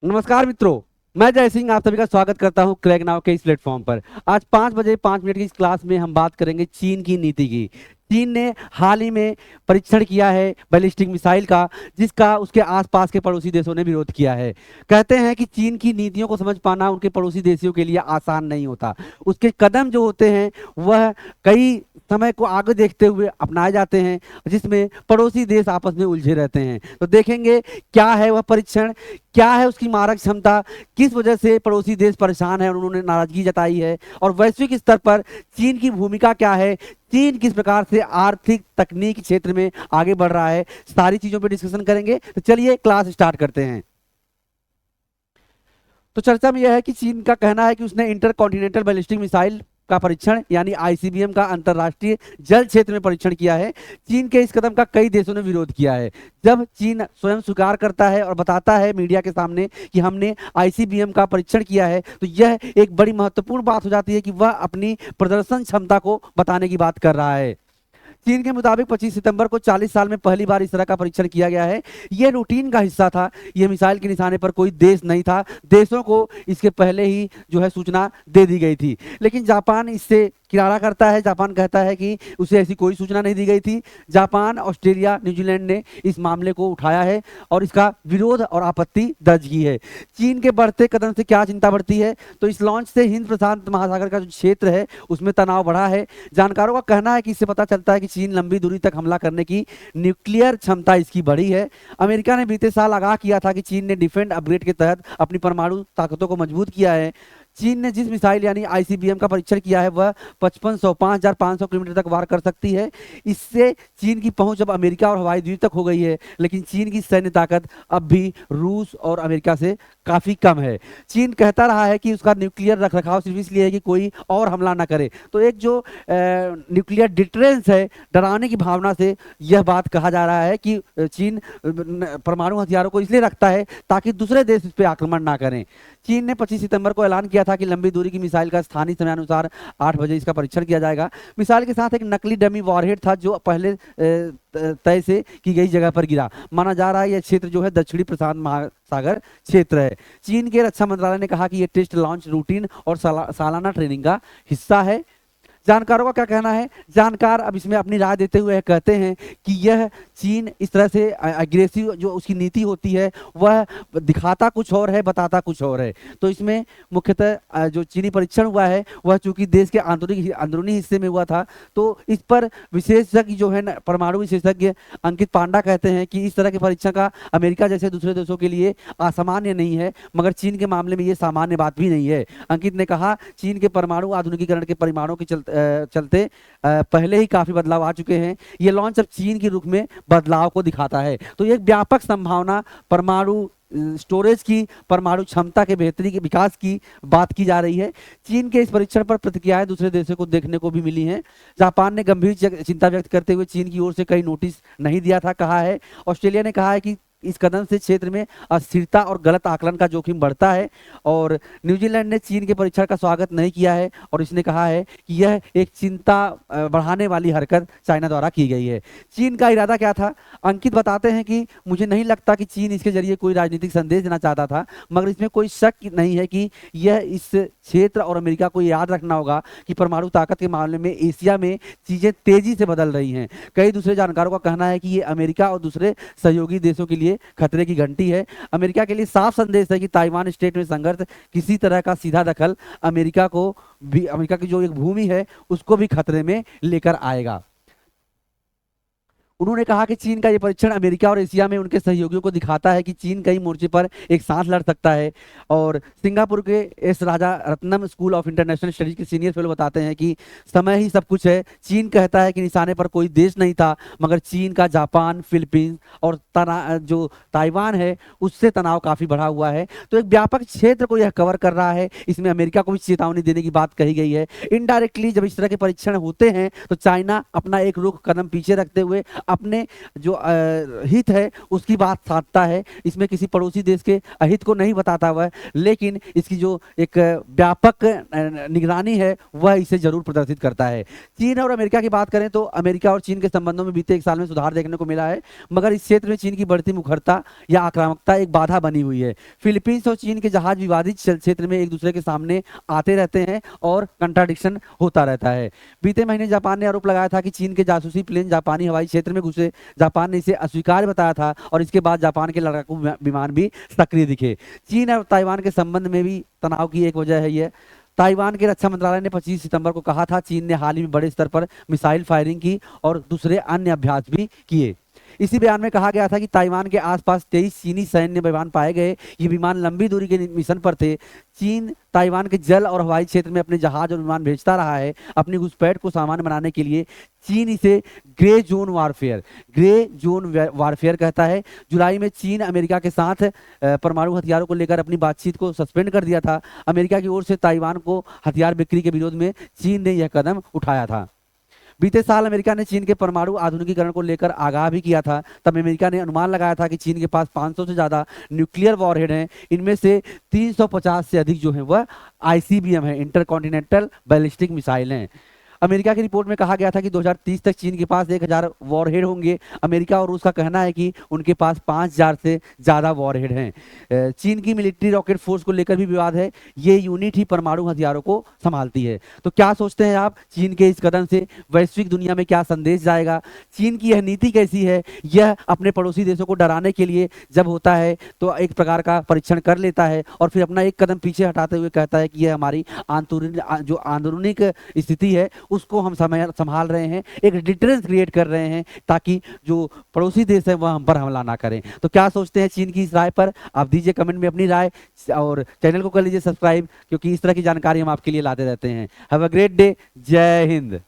नमस्कार मित्रों। मैं जय सिंह आप सभी का स्वागत करता हूं क्रैक नाउ के इस प्लेटफॉर्म पर। आज 5 बजे 5 मिनट की इस क्लास में हम बात करेंगे चीन की नीति की। चीन ने हाल ही में परीक्षण किया है बैलिस्टिक मिसाइल का, जिसका उसके आसपास के पड़ोसी देशों ने विरोध किया है। कहते हैं कि चीन की नीतियों को समझ पाना उनके पड़ोसी देशों के लिए आसान नहीं होता। उसके कदम जो होते हैं वह कई समय को आगे देखते हुए अपनाए जाते हैं, जिसमें पड़ोसी देश आपस में उलझे रहते हैं। तो देखेंगे क्या है वह परीक्षण, क्या है उसकी मारक क्षमता, किस वजह से पड़ोसी देश परेशान है और उन्होंने नाराजगी जताई है, और वैश्विक स्तर पर चीन की भूमिका क्या है, चीन किस प्रकार से आर्थिक तकनीक क्षेत्र में आगे बढ़ रहा है, सारी चीजों पर डिस्कशन करेंगे। तो चलिए क्लास स्टार्ट करते हैं। तो चर्चा में यह है कि चीन का कहना है कि उसने इंटर कॉन्टिनेंटल बैलिस्टिक मिसाइल का परीक्षण यानी आईसीबीएम का अंतरराष्ट्रीय जल क्षेत्र में परीक्षण किया है। चीन के इस कदम का कई देशों ने विरोध किया है। जब चीन स्वयं स्वीकार करता है और बताता है मीडिया के सामने कि हमने आईसीबीएम का परीक्षण किया है, तो यह एक बड़ी महत्वपूर्ण बात हो जाती है कि वह अपनी प्रदर्शन क्षमता को बताने की बात कर रहा है। चीन के मुताबिक 25 सितंबर को 40 साल में पहली बार इस तरह का परीक्षण किया गया है। यह रूटीन का हिस्सा था। यह मिसाइल के निशाने पर कोई देश नहीं था। देशों को इसके पहले ही जो है सूचना दे दी गई थी, लेकिन जापान इससे किनारा करता है। जापान कहता है कि उसे ऐसी कोई सूचना नहीं दी गई थी। जापान, ऑस्ट्रेलिया, न्यूजीलैंड ने इस मामले को उठाया है और इसका विरोध और आपत्ति दर्ज की है। चीन के बढ़ते कदम से क्या चिंता बढ़ती है, तो इस लॉन्च से हिंद प्रशांत महासागर का जो क्षेत्र है उसमें तनाव बढ़ा है। जानकारों का कहना है कि इससे पता चलता है कि चीन लंबी दूरी तक हमला करने की न्यूक्लियर क्षमता इसकी बढ़ी है। अमेरिका ने बीते साल आगाह किया था कि चीन ने डिफेंड अपग्रेड के तहत अपनी परमाणु ताकतों को मजबूत किया है। चीन ने जिस मिसाइल यानी आईसीबीएम का परीक्षण किया है वह 5500 किलोमीटर तक वार कर सकती है। इससे चीन की पहुंच अब अमेरिका और हवाई द्वीप तक हो गई है, लेकिन चीन की सैन्य ताकत अब भी रूस और अमेरिका से काफी कम है। चीन कहता रहा है कि उसका न्यूक्लियर रखरखाव सिर्फ इसलिए है कि कोई और हमला ना करे। तो एक जो न्यूक्लियर डिटरेंस है, डराने की भावना से यह बात कहा जा रहा है कि चीन परमाणु हथियारों को इसलिए रखता है ताकि दूसरे देश इस पर आक्रमण ना करें। चीन ने 25 सितंबर को ऐलान किया था कि लंबी दूरी की मिसाइल का स्थानीय समयानुसार 8 बजे इसका परीक्षण किया जाएगा। मिसाइल के साथ एक नकली डमी वॉरहेड था जो पहले तय से की गई जगह पर गिरा। माना जा रहा है यह क्षेत्र जो है दक्षिणी प्रशांत महासागर क्षेत्र है। चीन के रक्षा मंत्रालय ने कहा कि यह टेस्ट लॉन्च रूटीन और सालाना ट्रेनिंग का हिस्सा है। जानकारों का क्या कहना है, जानकार अब इसमें अपनी राय देते हुए कहते हैं कि यह चीन इस तरह से अग्रेसिव जो उसकी नीति होती है वह दिखाता कुछ और है, बताता कुछ और है। तो इसमें मुख्यतः जो चीनी परीक्षण हुआ है वह चूंकि देश के अंदरूनी हिस्से में हुआ था, तो इस पर विशेषज्ञ जो है परमाणु विशेषज्ञ अंकित पांडा कहते हैं कि इस तरह के परीक्षण का अमेरिका जैसे दूसरे देशों के लिए असामान्य नहीं है, मगर चीन के मामले में ये सामान्य बात भी नहीं है। अंकित ने कहा चीन के परमाणु आधुनिकीकरण के परिमाणों के चलते पहले ही काफी बदलाव आ चुके हैं। ये लॉन्च अब चीन के रुख में बदलाव को दिखाता है। तो एक व्यापक संभावना परमाणु स्टोरेज की, परमाणु क्षमता के बेहतरी के विकास की बात की जा रही है। चीन के इस परीक्षण पर प्रतिक्रियाएं दूसरे देशों को देखने को भी मिली हैं। जापान ने गंभीर चिंता व्यक्त करते हुए चीन की ओर से कई नोटिस नहीं दिया था कहा है। ऑस्ट्रेलिया ने कहा है कि इस कदम से क्षेत्र में अस्थिरता और गलत आकलन का जोखिम बढ़ता है। और न्यूजीलैंड ने चीन के परीक्षण का स्वागत नहीं किया है और इसने कहा है कि यह एक चिंता बढ़ाने वाली हरकत चाइना द्वारा की गई है। चीन का इरादा क्या था, अंकित बताते हैं कि मुझे नहीं लगता कि चीन इसके जरिए कोई राजनीतिक संदेश देना चाहता था, मगर इसमें कोई शक नहीं है कि यह इस क्षेत्र और अमेरिका को याद रखना होगा कि परमाणु ताकत के मामले में एशिया में चीजें तेजी से बदल रही हैं। कई दूसरे जानकारों का कहना है कि ये अमेरिका और दूसरे सहयोगी देशों के लिए खतरे की घंटी है। अमेरिका के लिए साफ संदेश है कि ताइवान स्टेट में संघर्ष, किसी तरह का सीधा दखल अमेरिका की जो एक भूमि है उसको भी खतरे में लेकर आएगा। उन्होंने कहा कि चीन का ये परीक्षण अमेरिका और एशिया में उनके सहयोगियों को दिखाता है कि चीन कई मोर्चे पर एक साथ लड़ सकता है। और सिंगापुर के S Raja Ratnam school of international studies के सीनियर फेलो बताते हैं कि समय ही सब कुछ है। चीन कहता है कि निशाने पर कोई देश नहीं था, मगर चीन का जापान, फिलीपींस और जो ताइवान है उससे तनाव काफी बढ़ा हुआ है। तो एक व्यापक क्षेत्र को यह कवर कर रहा है। इसमें अमेरिका को भी चेतावनी देने की बात कही गई है। इनडायरेक्टली जब इस तरह के परीक्षण होते हैं तो चाइना अपना एक रुख कदम पीछे रखते हुए अपने जो हित है उसकी बात साधता है, इसमें किसी पड़ोसी देश के अहित को नहीं बताता हुआ, लेकिन इसकी जो एक व्यापक निगरानी है वह इसे जरूर प्रदर्शित करता है। चीन और अमेरिका की बात करें तो अमेरिका और चीन के संबंधों में बीते एक साल में सुधार देखने को मिला है, मगर इस क्षेत्र में चीन की बढ़ती मुखरता या आक्रामकता एक बाधा बनी हुई है। फिलीपींस और चीन के जहाज विवादित क्षेत्र में एक दूसरे के सामने आते रहते हैं और कंट्राडिक्शन होता रहता है। बीते महीने जापान ने आरोप लगाया था कि चीन के जासूसी प्लेन जापानी हवाई क्षेत्र में घुसे। जापान ने इसे अस्वीकार्य बताया था और इसके बाद जापान के लड़ाकू विमान भी सक्रिय दिखे। चीन और ताइवान के संबंध में भी तनाव की एक वजह है यह। ताइवान के रक्षा मंत्रालय ने 25 सितंबर को कहा था चीन ने हाल ही में बड़े स्तर पर मिसाइल फायरिंग की और दूसरे अन्य अभ्यास भी किए। इसी बयान में कहा गया था कि ताइवान के आसपास 23 चीनी सैन्य विमान पाए गए। ये विमान लंबी दूरी के मिशन पर थे। चीन ताइवान के जल और हवाई क्षेत्र में अपने जहाज और विमान भेजता रहा है। अपनी घुसपैठ को सामान्य बनाने के लिए चीन इसे ग्रे जोन वारफेयर कहता है। जुलाई में चीन अमेरिका के साथ परमाणु हथियारों को लेकर अपनी बातचीत को सस्पेंड कर दिया था। अमेरिका की ओर से ताइवान को हथियार बिक्री के विरोध में चीन ने यह कदम उठाया था। बीते साल अमेरिका ने चीन के परमाणु आधुनिकीकरण को लेकर आगाह भी किया था। तब अमेरिका ने अनुमान लगाया था कि चीन के पास 500 से ज्यादा न्यूक्लियर वॉरहेड हैं। इनमें से 350 से अधिक जो है वह आईसीबीएम है, इंटरकॉन्टिनेंटल बैलिस्टिक मिसाइल हैं। अमेरिका की रिपोर्ट में कहा गया था कि 2030 तक चीन के पास 1000 वॉरहेड होंगे। अमेरिका और रूस का कहना है कि उनके पास 5000 से ज़्यादा वॉरहेड हैं। चीन की मिलिट्री रॉकेट फोर्स को लेकर भी विवाद है। ये यूनिट ही परमाणु हथियारों को संभालती है। तो क्या सोचते हैं आप, चीन के इस कदम से वैश्विक दुनिया में क्या संदेश जाएगा? चीन की यह नीति कैसी है? यह अपने पड़ोसी देशों को डराने के लिए जब होता है तो एक प्रकार का परीक्षण कर लेता है और फिर अपना एक कदम पीछे हटाते हुए कहता है कि यह हमारी जो आंदरूनिक स्थिति है उसको हम संभाल रहे हैं, एक डिटरेंस क्रिएट कर रहे हैं ताकि जो पड़ोसी देश है वह हम पर हमला ना करें। तो क्या सोचते हैं चीन की इस राय पर? आप दीजिए कमेंट में अपनी राय और चैनल को कर लीजिए सब्सक्राइब, क्योंकि इस तरह की जानकारी हम आपके लिए लाते रहते हैं। Have a great day. जय हिंद।